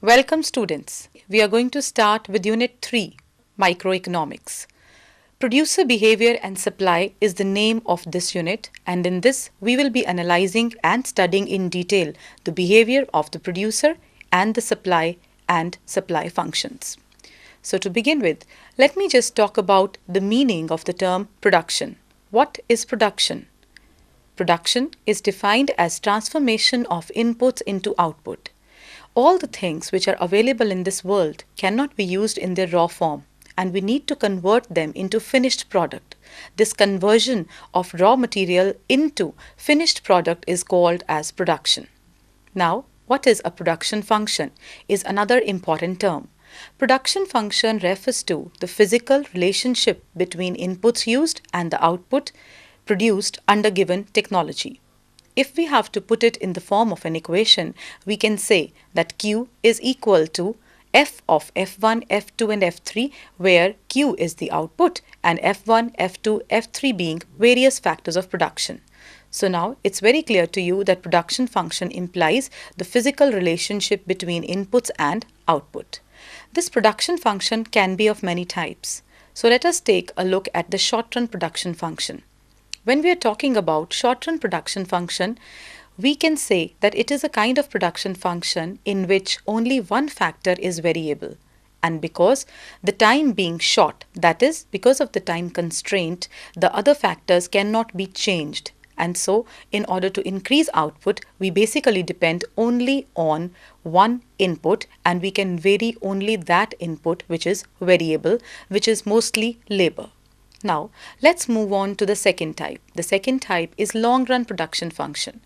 Welcome students. We are going to start with Unit 3, Microeconomics. Producer behavior and supply is the name of this unit, and in this we will be analyzing and studying in detail the behavior of the producer and the supply and supply functions. So to begin with, let me just talk about the meaning of the term production. What is production? Production is defined as transformation of inputs into output. All the things which are available in this world cannot be used in their raw form, and we need to convert them into finished product. This conversion of raw material into finished product is called as production. Now, what is a production function is another important term. Production function refers to the physical relationship between inputs used and the output produced under given technology. If we have to put it in the form of an equation, we can say that Q is equal to F of F1, F2 and F3, where Q is the output and F1, F2, F3 being various factors of production. So now it's very clear to you that production function implies the physical relationship between inputs and output. This production function can be of many types. So let us take a look at the short-run production function. When we are talking about short-run production function, we can say that it is a kind of production function in which only one factor is variable. And because the time being short, that is, because of the time constraint, the other factors cannot be changed. And so, in order to increase output, we basically depend only on one input, and we can vary only that input which is variable, which is mostly labor. Now, let's move on to the second type. The second type is long-run production function.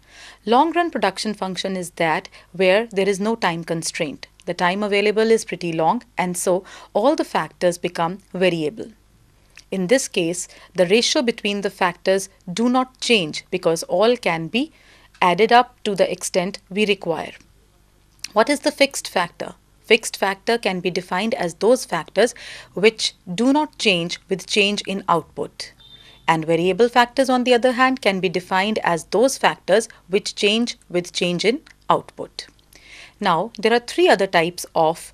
Long-run production function is that where there is no time constraint. The time available is pretty long, and so all the factors become variable. In this case, the ratio between the factors do not change because all can be added up to the extent we require. What is the fixed factor? Fixed factor can be defined as those factors which do not change with change in output. And variable factors, on the other hand, can be defined as those factors which change with change in output. Now, there are three other types of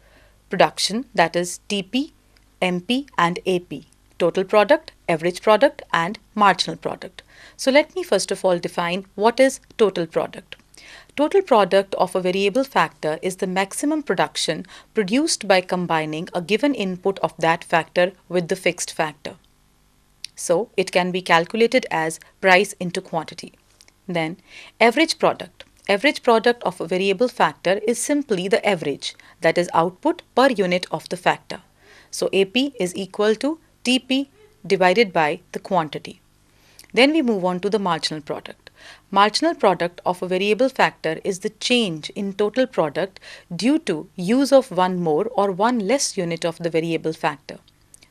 production, that is TP, MP and AP. Total product, average product and marginal product. So let me first of all define what is total product. Total product of a variable factor is the maximum production produced by combining a given input of that factor with the fixed factor. So it can be calculated as price into quantity. Then average product. Average product of a variable factor is simply the average, that is output per unit of the factor. So AP is equal to TP divided by the quantity. Then we move on to the marginal product. Marginal product of a variable factor is the change in total product due to use of one more or one less unit of the variable factor.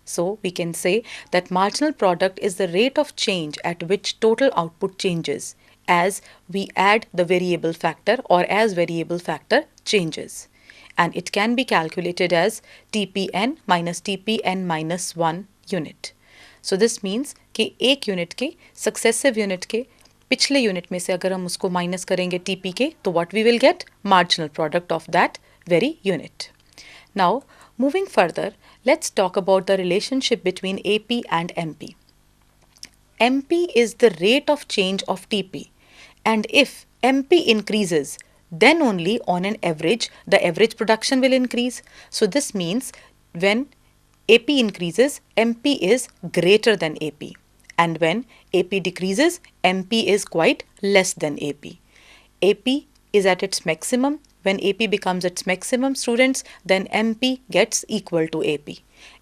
So we can say that marginal product is the rate of change at which total output changes as we add the variable factor or as variable factor changes. And it can be calculated as TPN minus TPN minus 1 unit. So this means कि एक unit के successive unit के पिछले unit में से अगर हम उसको माइनस करेंगे टीपी के तो what we will get marginal product of that very unit. Now moving further, let's talk about the relationship between AP and MP. MP is the rate of change of TP, and if MP increases, then only on an average the average production will increase. So this means when AP increases, MP is greater than AP. And when AP decreases, MP is quite less than AP. AP is at its maximum. When AP becomes its maximum, students, then MP gets equal to AP.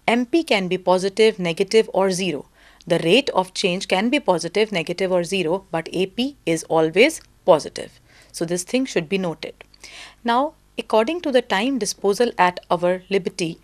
MP can be positive, negative or zero. The rate of change can be positive, negative or zero, but AP is always positive. So this thing should be noted. Now, according to the time disposal at our liberty,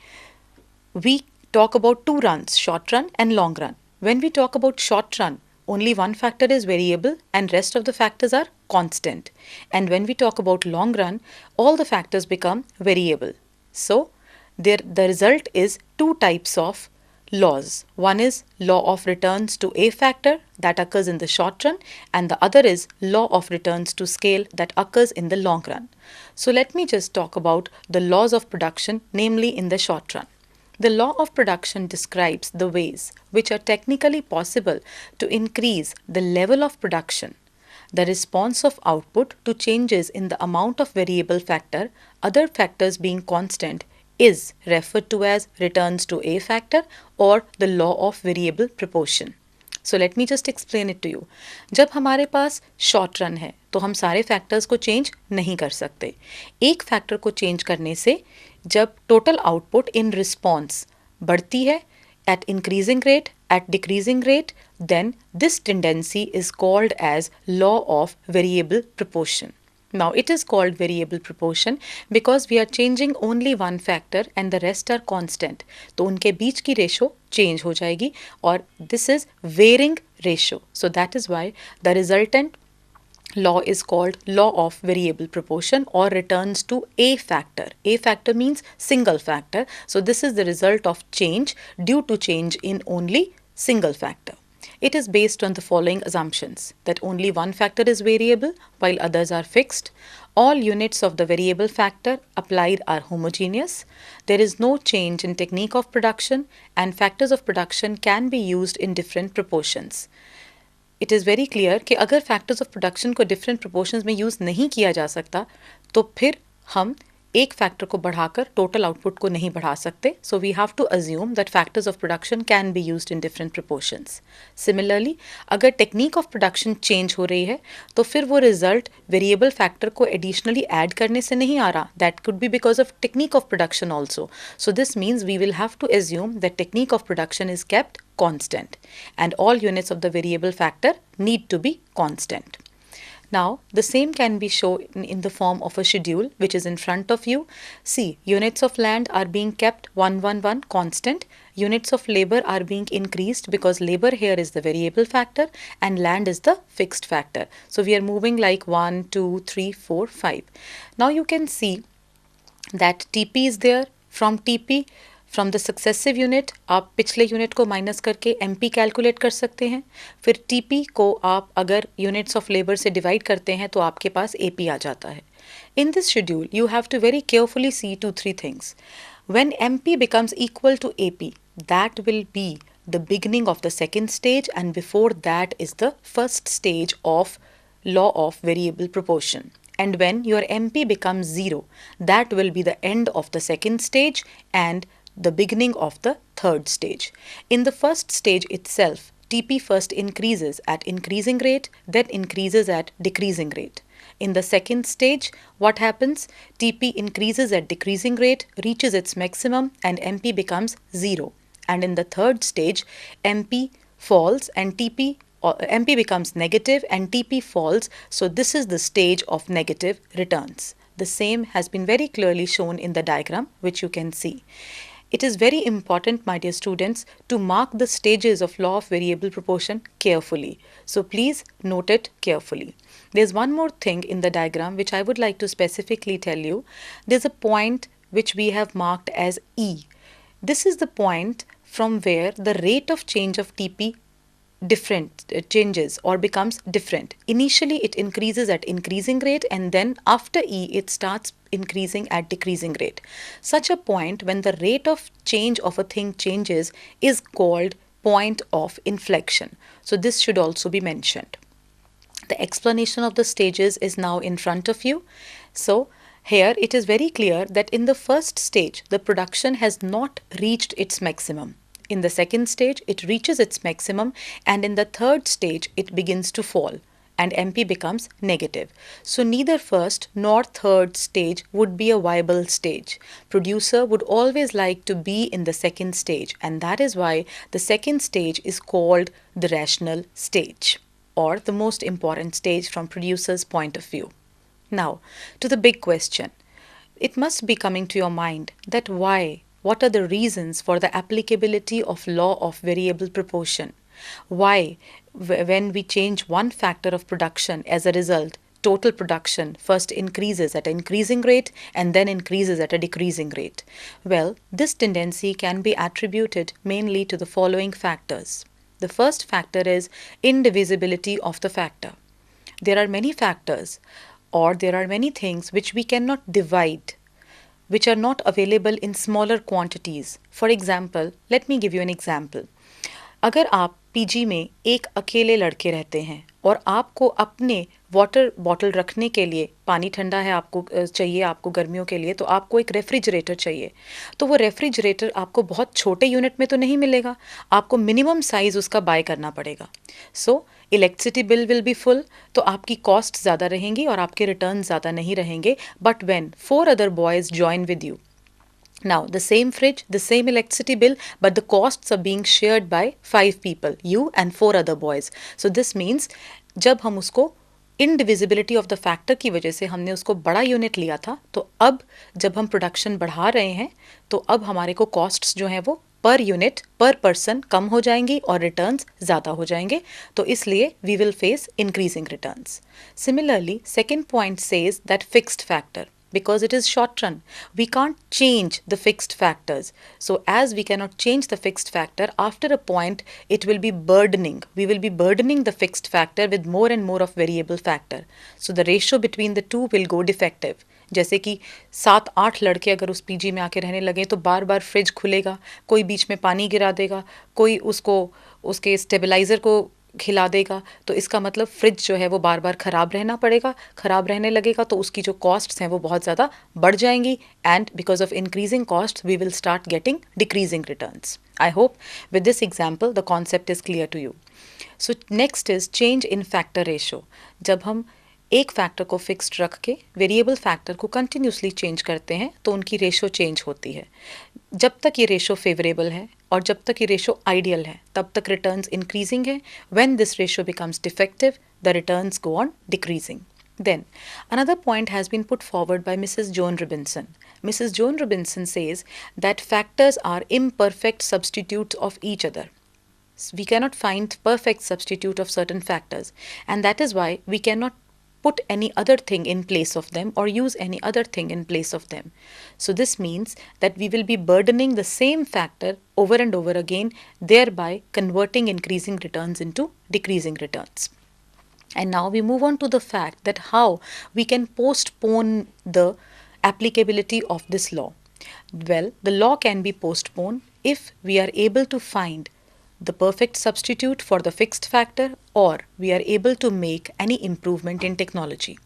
we talk about two runs, short run and long run. When we talk about short run, only one factor is variable and rest of the factors are constant. And when we talk about long run, all the factors become variable. So the result is two types of laws. One is law of returns to A factor that occurs in the short run, and the other is law of returns to scale that occurs in the long run. So let me just talk about the laws of production, namely in the short run. The law of production describes the ways which are technically possible to increase the level of production. The response of output to changes in the amount of variable factor, other factors being constant, is referred to as returns to A factor or the law of variable proportion. So let me just explain it to you. जब हमारे पास short run है तो हम सारे factors को change नहीं कर सकते. एक फैक्टर को चेंज करने से जब टोटल आउटपुट इन रिस्पॉन्स बढ़ती है at increasing rate, at decreasing rate, then this tendency is called as law of variable proportion. Now it is called variable proportion because we are changing only one factor and the rest are constant. तो उनके बीच की ratio change हो जाएगी और this is varying ratio. So that is why the resultant law is called law of variable proportion or returns to A factor. A factor means single factor. So this is the result of change due to change in only single factor. It is based on the following assumptions: that only one factor is variable while others are fixed. All units of the variable factor applied are homogeneous. There is no change in technique of production and factors of production can be used in different proportions. It is very clear कि अगर factors of production को different proportions में use नहीं किया जा सकता तो फिर हम एक फैक्टर को बढ़ाकर टोटल आउटपुट को नहीं बढ़ा सकते. So we have to assume that factors of production can be used in different proportions. Similarly अगर टेक्निक ऑफ प्रोडक्शन चेंज हो रही है तो फिर वो रिजल्ट वेरिएबल फैक्टर को एडिशनली ऐड करने से नहीं आ रहा. That could be because of technique of production also. So this means we will have to assume that technique of production is kept constant and all units of the variable factor need to be constant. Now the same can be shown in the form of a schedule which is in front of you. See, units of land are being kept 111 constant. Units of labor are being increased because labor here is the variable factor and land is the fixed factor. So we are moving like 1, 2, 3, 4, 5. Now you can see that TP is there. From TP, from the successive unit आप पिछले unit को minus करके MP calculate कर सकते हैं. फिर TP को आप अगर यूनिट्स ऑफ लेबर से डिवाइड करते हैं तो आपके पास AP आ जाता है. In this schedule you have to very carefully see 2-3 things. When MP becomes equal to AP, that will be the beginning of the second stage and before that is the first stage of law of variable proportion. And when your MP becomes 0, that will be the end of the second stage and the beginning of the third stage. In the first stage itself, TP first increases at increasing rate, then increases at decreasing rate. In the second stage, what happens? TP increases at decreasing rate, reaches its maximum, and MP becomes 0. And in the third stage, MP falls and MP becomes negative and TP falls. So this is the stage of negative returns. The same has been very clearly shown in the diagram, which you can see. It is very important, my dear students, to mark the stages of law of variable proportion carefully. So please note it carefully. There's one more thing in the diagram which I would like to specifically tell you. There's a point which we have marked as E. This is the point from where the rate of change of TP changes or becomes different. Initially it increases at increasing rate and then after E it starts increasing at decreasing rate. Such a point when the rate of change of a thing changes is called point of inflection. So this should also be mentioned. The explanation of the stages is now in front of you. So here it is very clear that in the first stage the production has not reached its maximum. In the second stage, it reaches its maximum, and in the third stage, it begins to fall, and MP becomes negative. So neither first nor third stage would be a viable stage. Producer would always like to be in the second stage, and that is why the second stage is called the rational stage, or the most important stage from producer's point of view. Now, to the big question. It must be coming to your mind that why? What are the reasons for the applicability of law of variable proportion? Why, when we change one factor of production as a result, total production first increases at an increasing rate and then increases at a decreasing rate? Well, this tendency can be attributed mainly to the following factors. The first factor is indivisibility of the factor. There are many factors, or there are many things which we cannot divide, which are not available in smaller quantities. For example, let me give you an example. अगर आप PG में एक अकेले लड़के रहते हैं और आपको अपने वाटर बॉटल रखने के लिए, पानी ठंडा है आपको चाहिए, आपको गर्मियों के लिए, तो आपको एक रेफ्रिजरेटर चाहिए। तो वो रेफ्रिजरेटर आपको बहुत छोटे यूनिट में तो नहीं मिलेगा, आपको मिनिमम साइज़ उसका बाय करना पड़ेगा। So electricity bill will be full, तो आपकी कॉस्ट ज़्यादा रहेंगी और आपके रिटर्न ज़्यादा नहीं रहेंगे। But when 4 other boys join with you, now, the same fridge, the same electricity bill, but the costs are being shared by 5 people, you and 4 other boys. So this means जब हम उसको indivisibility of the factor की वजह से हमने उसको बड़ा unit लिया था, तो अब जब हम प्रोडक्शन बढ़ा रहे हैं तो अब हमारे को कॉस्ट्स जो हैं वो पर यूनिट पर पर्सन कम हो जाएंगी और रिटर्न्स ज़्यादा हो जाएंगे, तो इसलिए we will face increasing returns. Similarly second point says that fixed factor, because it is short run, we can't change the fixed factors. So as we cannot change the fixed factor, after a point it will be burdening. We will be burdening the fixed factor with more and more of variable factor. So the ratio between the two will go defective. जैसे कि 7-8 लड़के अगर उस PG में आके रहने लगे तो बार बार फ्रिज खुलेगा, कोई बीच में पानी गिरा देगा, कोई उसको उसके स्टेबलाइज़र को खिला देगा, तो इसका मतलब फ्रिज जो है वो बार बार ख़राब रहना पड़ेगा, ख़राब रहने लगेगा तो उसकी जो कॉस्ट्स हैं वो बहुत ज़्यादा बढ़ जाएंगी, and because of increasing cost we will start getting decreasing returns. I hope with this example the concept is clear to you. So next is change in factor ratio. जब हम एक फैक्टर को फिक्स्ड रख के variable factor को continuously change करते हैं तो उनकी रेशो चेंज होती है। जब तक ये रेशो फेवरेबल है और जब तक ये रेशो आइडियल है तब तक रिटर्न्स इंक्रीजिंग है। When this ratio becomes defective the returns go on decreasing. Then, another point has been put forward by Mrs. Joan Robinson. Mrs. Joan Robinson says that factors are imperfect substitutes of each other. We cannot find perfect substitute of certain factors, and that is why we cannot put any other thing in place of them or use any other thing in place of them. So this means that we will be burdening the same factor over and over again, thereby converting increasing returns into decreasing returns. And now we move on to the fact that how we can postpone the applicability of this law. Well, the law can be postponed if we are able to find the perfect substitute for the fixed factor, or we are able to make any improvement in technology.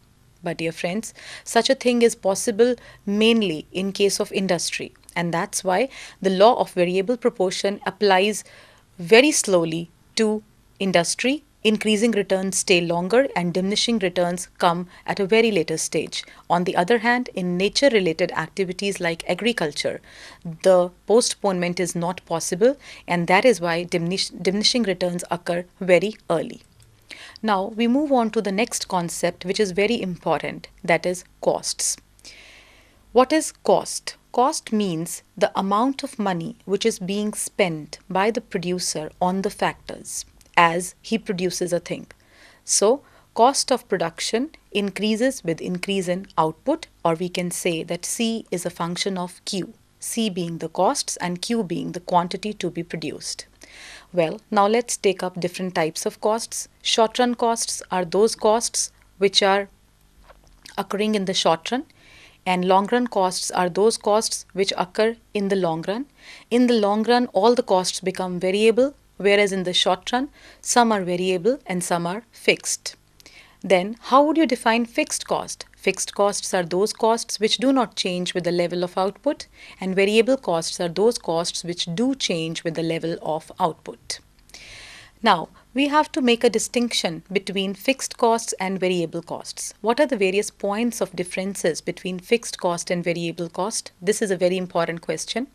But dear friends, such a thing is possible mainly in case of industry, and that's why the law of variable proportion applies very slowly to industry. Increasing returns stay longer and diminishing returns come at a very later stage. On the other hand, in nature-related activities like agriculture, the postponement is not possible, and that is why diminishing returns occur very early. Now, we move on to the next concept, which is very important, that is costs. What is cost? Cost means the amount of money which is being spent by the producer on the factors as he produces a thing. So, cost of production increases with increase in output, or we can say that C is a function of Q, C being the costs and Q being the quantity to be produced. Well, now let's take up different types of costs. Short-run costs are those costs which are occurring in the short run, and long-run costs are those costs which occur in the long run. In the long run, all the costs become variable, whereas in the short run, some are variable and some are fixed. Then, how would you define fixed cost? Fixed costs are those costs which do not change with the level of output, and variable costs are those costs which do change with the level of output. Now, we have to make a distinction between fixed costs and variable costs. What are the various points of differences between fixed cost and variable cost? This is a very important question.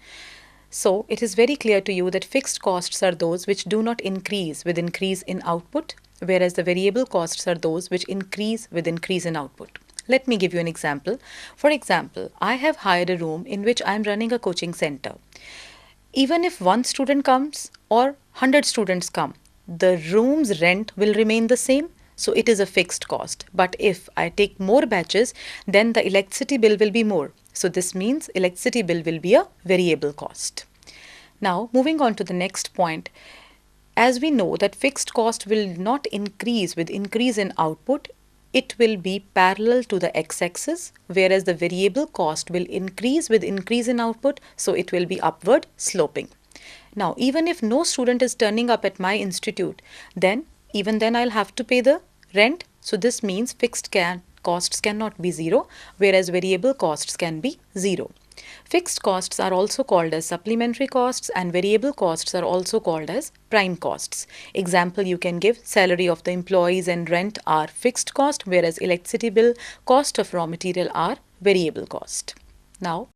So, it is very clear to you that fixed costs are those which do not increase with increase in output, whereas the variable costs are those which increase with increase in output. Let me give you an example. For example, I have hired a room in which I am running a coaching center. Even if one student comes or 100 students come, the room's rent will remain the same. so it is a fixed cost. But if I take more batches, then the electricity bill will be more. So this means electricity bill will be a variable cost. Now, moving on to the next point. As we know that fixed cost will not increase with increase in output, it will be parallel to the x-axis, whereas the variable cost will increase with increase in output, so it will be upward sloping. Now, even if no student is turning up at my institute, then even then I'll have to pay the rent. So this means costs cannot be zero, whereas variable costs can be zero. Fixed costs are also called as supplementary costs, and variable costs are also called as prime costs. Example you can give: salary of the employees and rent are fixed cost, whereas electricity bill, cost of raw material are variable cost. Now,